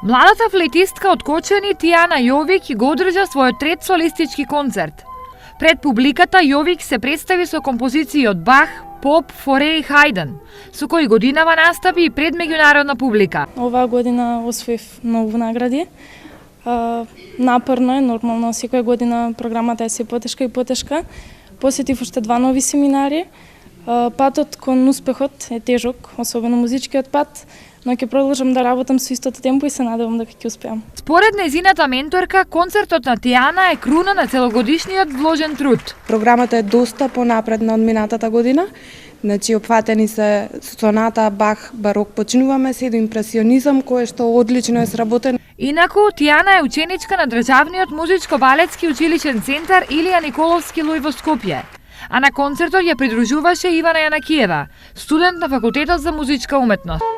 Младата флейтистка од Кочани Тијана Јовик го одржа својот трет солистички концерт. Пред публиката Јовик се представи со композиции од Бах, Поп, Форе и Хајден, со кои годинава настапи и пред меѓународна публика. Оваа година освоив многу награди. Напорно е, нормално, секоја година програмата е се потешка и потешка. Посетив уште 2 нови семинари. Патот кон успехот е тежок, особено музичкиот пат, но ќе продолжам да работам со истото темпо и се надевам дека ќе успеам. Според нејзината менторка, концертот на Тијана е круна на целогодишниот вложен труд. Програмата е доста понапредна од минатата година. Значи, опфатени се соната, Бах, барок, починуваме се до импресионизам, кое што одлично е сработено. Инаку, Тијана е ученичка на Државниот музичко-балетски училишен центар Илија Николовски Луј во Скопје. А на концертот ја придружуваше Ивана Јанакиева, студент на Факултетот за музичка уметност.